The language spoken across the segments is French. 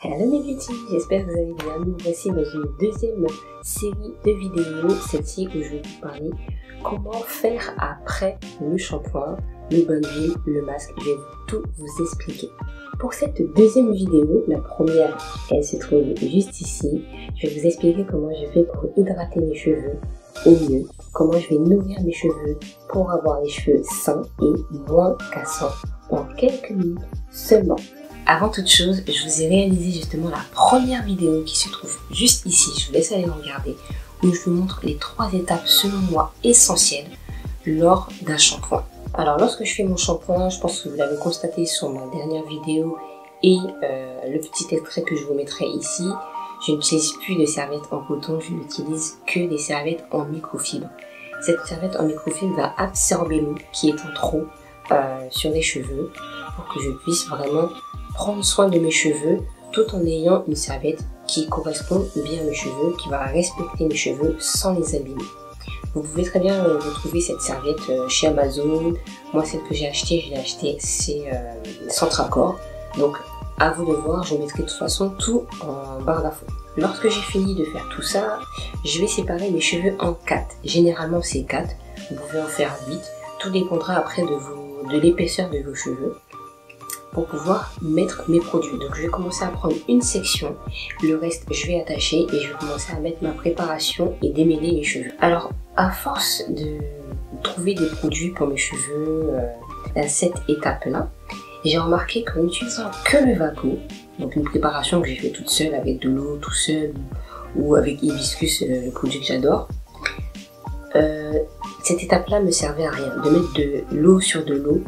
Hello mes beauty, j'espère que vous allez bien. Nous voici dans une deuxième série de vidéos, celle-ci où je vais vous parler comment faire après le shampoing, le bain d'huile, le masque. Je vais tout vous expliquer. Pour cette deuxième vidéo, la première, elle se trouve juste ici. Je vais vous expliquer comment je fais pour hydrater mes cheveux au mieux, comment je vais nourrir mes cheveux pour avoir les cheveux sains et moins cassants en quelques minutes seulement. Avant toute chose, je vous ai réalisé justement la première vidéo qui se trouve juste ici, je vous laisse aller regarder, où je vous montre les 3 étapes selon moi essentielles lors d'un shampoing. Alors lorsque je fais mon shampoing, je pense que vous l'avez constaté sur ma dernière vidéo et le petit extrait que je vous mettrai ici, je n'utilise plus de serviettes en coton, je n'utilise que des serviettes en microfibre. Cette serviette en microfibre va absorber l'eau qui est en trop sur les cheveux pour que je puisse vraiment prendre soin de mes cheveux tout en ayant une serviette qui correspond bien à mes cheveux, qui va respecter mes cheveux sans les abîmer. Vous pouvez très bien retrouver cette serviette chez Amazon. Moi, celle que j'ai achetée, c'est Centracor. Donc, à vous de voir, je mettrai de toute façon tout en barre d'infos. Lorsque j'ai fini de faire tout ça, je vais séparer mes cheveux en 4. Généralement, c'est 4. Vous pouvez en faire 8. Tout dépendra après de l'épaisseur de vos cheveux, pour pouvoir mettre mes produits. Donc je vais commencer à prendre une section, le reste je vais attacher et je vais commencer à mettre ma préparation et démêler mes cheveux. Alors à force de trouver des produits pour mes cheveux à cette étape là, j'ai remarqué qu'en utilisant que le Vapo, donc une préparation que j'ai fait toute seule avec de l'eau tout seul ou avec Hibiscus, le produit que j'adore, cette étape là me servait à rien. De mettre de l'eau sur de l'eau,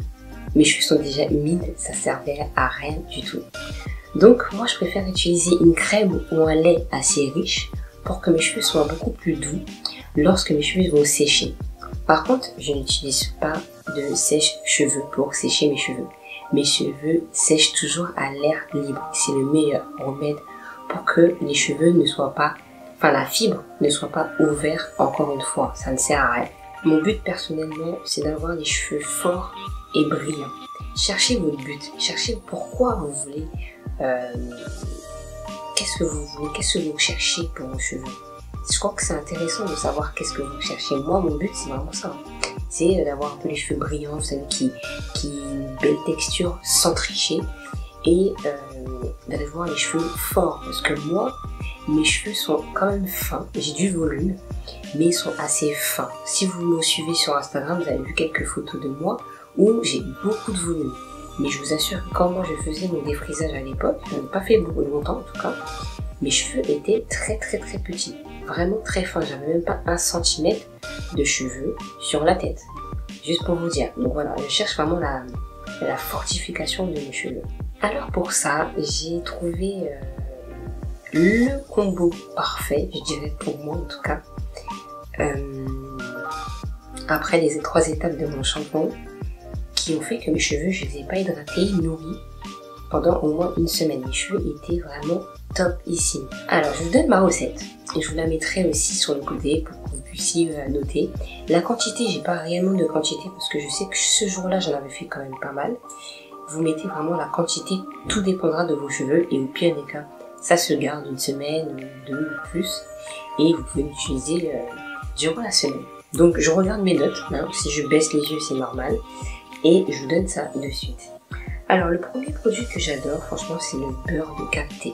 mes cheveux sont déjà humides, ça servait à rien du tout. Donc moi je préfère utiliser une crème ou un lait assez riche pour que mes cheveux soient beaucoup plus doux lorsque mes cheveux vont sécher. Par contre, je n'utilise pas de sèche-cheveux pour sécher mes cheveux. Mes cheveux sèchent toujours à l'air libre. C'est le meilleur remède pour que les cheveux ne soient pas, la fibre ne soit pas ouverte encore une fois. Ça ne sert à rien. Mon but personnellement, c'est d'avoir des cheveux forts et brillants. Cherchez votre but, cherchez pourquoi vous voulez, qu'est-ce que vous cherchez pour vos cheveux. Je crois que c'est intéressant de savoir qu'est-ce que vous cherchez. Moi, mon but, c'est vraiment ça. C'est d'avoir un peu les cheveux brillants, vous savez, qui une belle texture sans tricher et d'avoir les cheveux forts. Parce que moi, mes cheveux sont quand même fins, j'ai du volume, mais ils sont assez fins. Si vous me suivez sur Instagram, vous avez vu quelques photos de moi où j'ai beaucoup de volume. Mais je vous assure que quand moi je faisais mon défrisage à l'époque, je n'en ai pas fait beaucoup longtemps en tout cas, mes cheveux étaient très petits, vraiment très fins. J'avais même pas 1 cm de cheveux sur la tête, juste pour vous dire. Donc voilà, je cherche vraiment la fortification de mes cheveux. Alors pour ça, j'ai trouvé le combo parfait, je dirais pour moi en tout cas. Après les 3 étapes de mon shampoing, qui ont fait que mes cheveux, je les ai pas hydratés, nourris pendant au moins 1 semaine. Mes cheveux étaient vraiment topissimes. Alors je vous donne ma recette et je vous la mettrai aussi sur le côté pour que vous puissiez noter. La quantité, j'ai pas réellement de quantité parce que je sais que ce jour-là j'en avais fait quand même pas mal. Vous mettez vraiment la quantité, tout dépendra de vos cheveux et au pire des cas, ça se garde 1 semaine, 2 ou plus et vous pouvez l'utiliser durant la semaine. Donc je regarde mes notes, hein. Si je baisse les yeux c'est normal. Et je vous donne ça de suite. Alors le premier produit que j'adore, franchement, c'est le beurre de karité.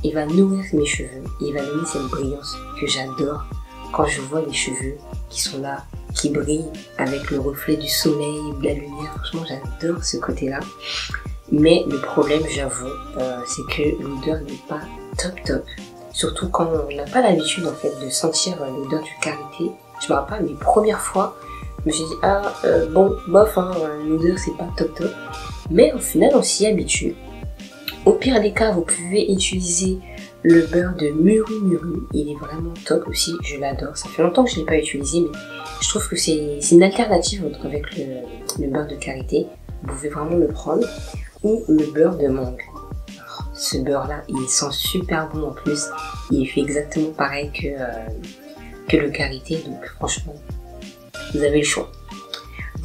Il va nourrir mes cheveux, il va donner cette brillance que j'adore quand je vois les cheveux qui sont là, qui brillent avec le reflet du soleil, de la lumière. Franchement, j'adore ce côté-là. Mais le problème, j'avoue, c'est que l'odeur n'est pas top. Surtout quand on n'a pas l'habitude en fait de sentir l'odeur du karité. Je me rappelle mes premières fois, je me suis dit, bon, bof, hein, l'odeur c'est pas top. Mais au final, on s'y habitue. Au pire des cas, vous pouvez utiliser le beurre de Muru. Il est vraiment top aussi, je l'adore. Ça fait longtemps que je ne l'ai pas utilisé, mais je trouve que c'est une alternative avec le beurre de karité. Vous pouvez vraiment le prendre. Ou le beurre de mangue. Alors, ce beurre-là, il sent super bon en plus. Il fait exactement pareil que le karité, donc franchement, vous avez le choix.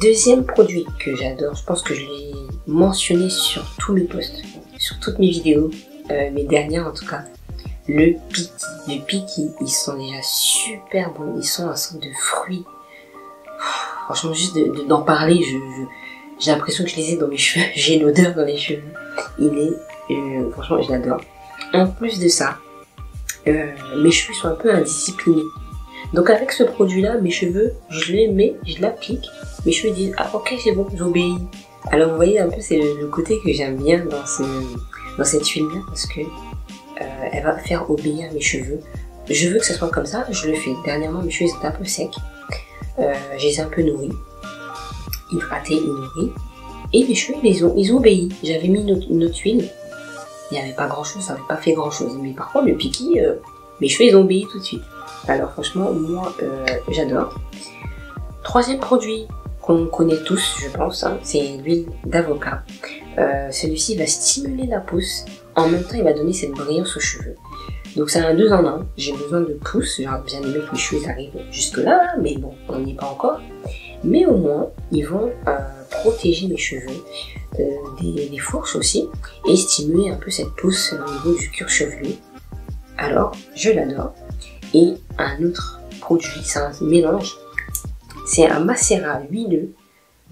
Deuxième produit que j'adore, je pense que je l'ai mentionné sur tous mes posts, sur toutes mes vidéos, mes dernières en tout cas, le Piki. Le Piki, ils sont déjà super bons, ils sont un sorte de fruit. Franchement, juste d'en parler, j'ai l'impression que je les ai dans mes cheveux, j'ai l'odeur dans les cheveux. Franchement, je l'adore. En plus de ça, mes cheveux sont un peu indisciplinés. Donc avec ce produit-là, mes cheveux, je les mets, je l'applique, mes cheveux disent « Ah ok, c'est bon, j'obéis ». Alors vous voyez un peu, c'est le côté que j'aime bien dans cette huile-là, parce que elle va faire obéir mes cheveux. Je veux que ça soit comme ça, je le fais. Dernièrement, mes cheveux étaient un peu secs. Je les ai un peu nourris, hydratés et nourris. Et mes cheveux, ils ont obéi. J'avais mis une autre huile. Il n'y avait pas grand-chose, ça n'avait pas fait grand-chose. Mais par contre, le Piki, mes cheveux, ils ont obéi tout de suite. Alors franchement, moi, j'adore. Troisième produit qu'on connaît tous, je pense, hein, c'est l'huile d'avocat. Celui-ci va stimuler la pousse. En même temps, il va donner cette brillance aux cheveux. Donc c'est un 2 en 1. J'ai besoin de pousse. J'aurais bien aimé que mes cheveux arrivent jusque là, mais bon, on n'y est pas encore. Mais au moins, ils vont protéger mes cheveux des fourches aussi et stimuler un peu cette pousse au niveau du cuir chevelu. Alors, je l'adore. Et un autre produit, c'est un mélange. C'est un macérat huileux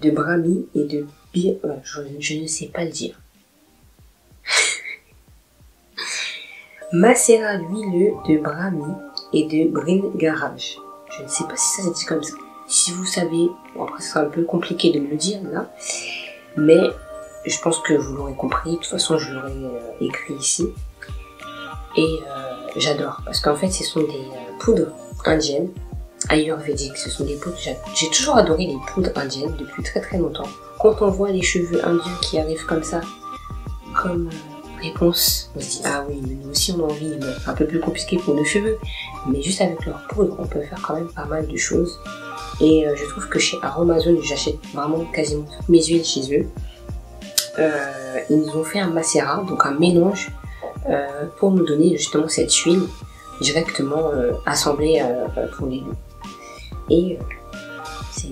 de brahmi et de je ne sais pas le dire. Macérat huileux de brahmi et de bringarage. Je ne sais pas si ça se dit comme ça. Si vous savez, bon après c'est un peu compliqué de me le dire là, mais je pense que vous l'aurez compris. De toute façon, je l'aurais écrit ici. Et j'adore parce qu'en fait, ce sont des poudres indiennes, ayurvédiques. Ce sont des poudres. J'ai toujours adoré les poudres indiennes depuis très très longtemps. Quand on voit les cheveux indiens qui arrivent comme ça, comme réponse, on se dit ah oui, mais nous aussi on a envie, mais un peu plus compliqué pour nos cheveux, mais juste avec leur poudre on peut faire quand même pas mal de choses. Et je trouve que chez Aromazone, j'achète vraiment quasiment toutes mes huiles chez eux. Ils nous ont fait un macérat, donc un mélange pour nous donner justement cette huile directement assemblée pour les deux. Et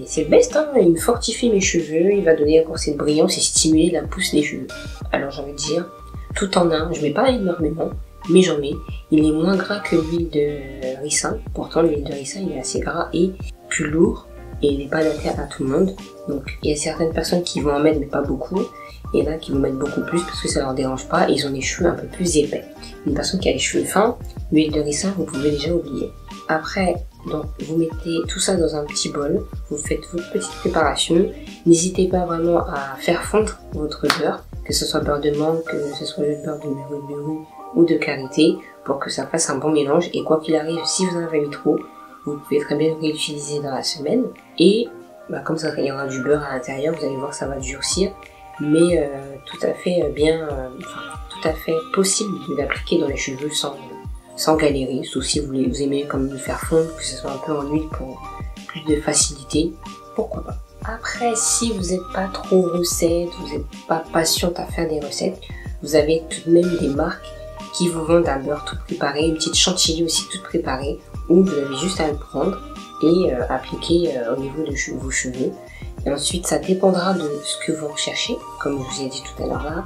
c'est le best, hein. Il fortifie mes cheveux, il va donner encore cette brillance et stimuler la pousse des cheveux. Alors j'ai envie de dire, tout en un, je mets pas énormément, mais j'en mets. Il est moins gras que l'huile de ricin, pourtant l'huile de ricin il est assez gras et plus lourd, et il n'est pas adapté à tout le monde. Donc il y a certaines personnes qui vont en mettre mais pas beaucoup, et il y en a qui vont mettre beaucoup plus parce que ça leur dérange pas, et ils ont les cheveux un peu plus épais. Une personne qui a les cheveux fins, l'huile de ricin vous pouvez déjà oublier. Après, donc vous mettez tout ça dans un petit bol, vous faites votre petite préparation. N'hésitez pas vraiment à faire fondre votre beurre, que ce soit beurre de mangue, que ce soit le beurre de mûru ou de karité, pour que ça fasse un bon mélange. Et quoi qu'il arrive, si vous en avez mis trop, vous pouvez très bien le réutiliser dans la semaine. Et comme ça, il y aura du beurre à l'intérieur, vous allez voir, ça va durcir. Mais tout à fait tout à fait possible de l'appliquer dans les cheveux sans galérer, sauf si vous aimez comme le faire fondre, que ce soit un peu en huile pour plus de facilité, pourquoi pas. Après, si vous n'êtes pas trop recette, vous n'êtes pas patiente à faire des recettes, vous avez tout de même des marques qui vous vendent un beurre tout préparé, une petite chantilly aussi toute préparée, où vous avez juste à le prendre et appliquer au niveau de vos cheveux. Et ensuite, ça dépendra de ce que vous recherchez, comme je vous ai dit tout à l'heure là.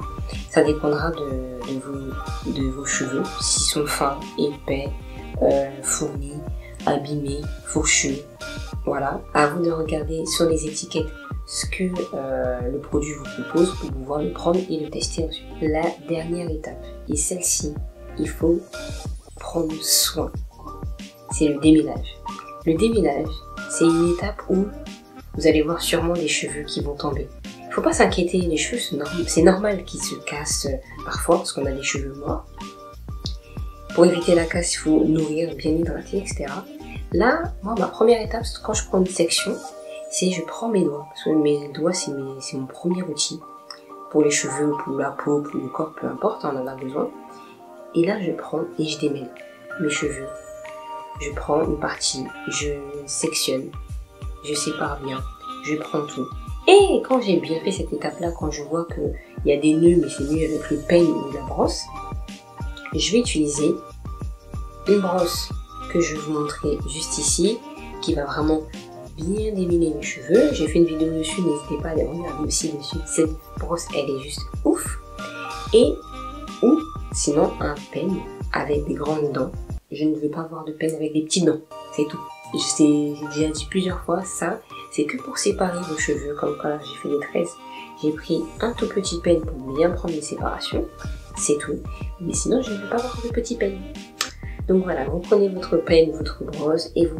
Ça dépendra de vos cheveux, s'ils sont fins, épais, fournis, abîmés, fourchus. Voilà, à vous de regarder sur les étiquettes ce que le produit vous propose pour pouvoir le prendre et le tester ensuite. La dernière étape, et celle-ci, il faut prendre soin, c'est le démêlage. Le démêlage, c'est une étape où vous allez voir sûrement des cheveux qui vont tomber. Il faut pas s'inquiéter, les cheveux c'est normal qu'ils se cassent parfois parce qu'on a des cheveux noirs. Pour éviter la casse, il faut nourrir, bien hydrater, etc. Là, moi, ma première étape, quand je prends une section, c'est je prends mes doigts. Parce que mes doigts, c'est mon premier outil. Pour les cheveux, pour la peau, pour le corps, peu importe, on en a besoin. Et là, je prends et je démêle mes cheveux. Je prends une partie, je sectionne, je sépare bien, je prends tout. Et quand j'ai bien fait cette étape-là, quand je vois qu'il y a des nœuds, mais c'est mieux avec le peigne ou la brosse, je vais utiliser une brosse que je vais vous montrer juste ici, qui va vraiment bien démêler mes cheveux. J'ai fait une vidéo dessus, n'hésitez pas à aller regarder aussi dessus. Cette brosse, elle est juste ouf. Et ou Sinon, un peigne avec des grandes dents. Je ne veux pas avoir de peigne avec des petites dents. C'est tout. J'ai déjà dit plusieurs fois, ça, c'est que pour séparer vos cheveux. Comme quand j'ai fait des tresses, j'ai pris un tout petit peigne pour bien prendre les séparations. C'est tout. Mais sinon, je ne veux pas avoir de petits peignes. Donc voilà, vous prenez votre peigne, votre brosse et vous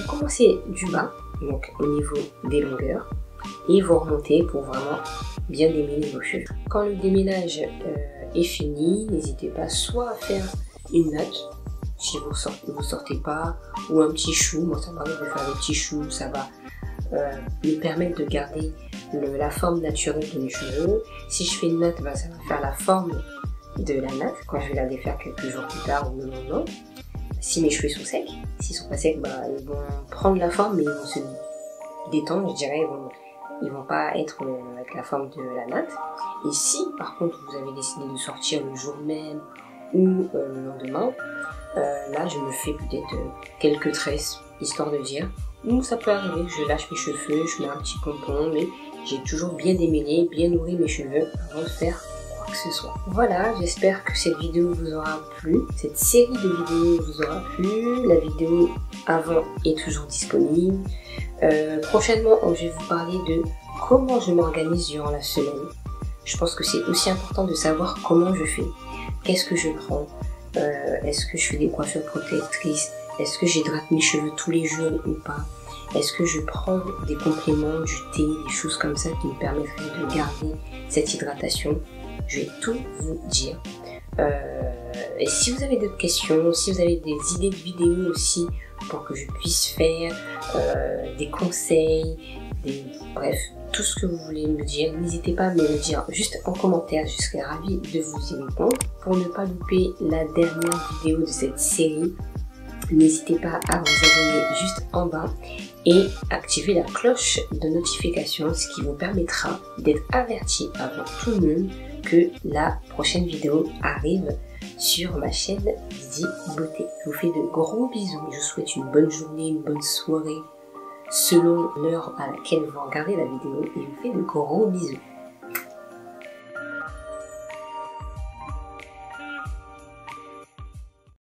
commencez du bas, donc au niveau des longueurs, et vous remontez pour vraiment bien démêler vos cheveux. Quand le démêlage est fini, n'hésitez pas soit à faire une natte, si vous sortez pas, ou un petit chou. Moi ça m'arrive de faire des petits choux, ça va me permettre de garder la forme naturelle de mes cheveux. Si je fais une natte, ça va faire la forme de la natte quand je vais la défaire quelques jours plus tard ou le lendemain. Si mes cheveux sont secs, s'ils sont pas secs, ils vont prendre la forme mais ils vont se détendre, je dirais, ils vont pas être avec la forme de la natte. Et si par contre vous avez décidé de sortir le jour même ou le lendemain, là je me fais peut-être quelques tresses, histoire de dire, ou ça peut arriver, je lâche mes cheveux, je mets un petit pompon, mais j'ai toujours bien démêlé, bien nourri mes cheveux avant de faire que ce soit. Voilà, j'espère que cette vidéo vous aura plu, cette série de vidéos vous aura plu. La vidéo avant est toujours disponible. Prochainement, je vais vous parler de comment je m'organise durant la semaine. Je pense que c'est aussi important de savoir comment je fais, qu'est-ce que je prends, est-ce que je fais des coiffures protectrices, est-ce que j'hydrate mes cheveux tous les jours ou pas, est-ce que je prends des compléments, du thé, des choses comme ça qui me permettraient de garder cette hydratation. Je vais tout vous dire. Et si vous avez d'autres questions, si vous avez des idées de vidéos aussi pour que je puisse faire, des conseils, bref, tout ce que vous voulez me dire, n'hésitez pas à me le dire juste en commentaire. Je serai ravie de vous y répondre. Pour ne pas louper la dernière vidéo de cette série, n'hésitez pas à vous abonner juste en bas et activer la cloche de notification, ce qui vous permettra d'être averti avant tout le monde que la prochaine vidéo arrive sur ma chaîne Didi Beauté. Je vous fais de gros bisous. Je vous souhaite une bonne journée, une bonne soirée selon l'heure à laquelle vous regardez la vidéo et je vous fais de gros bisous.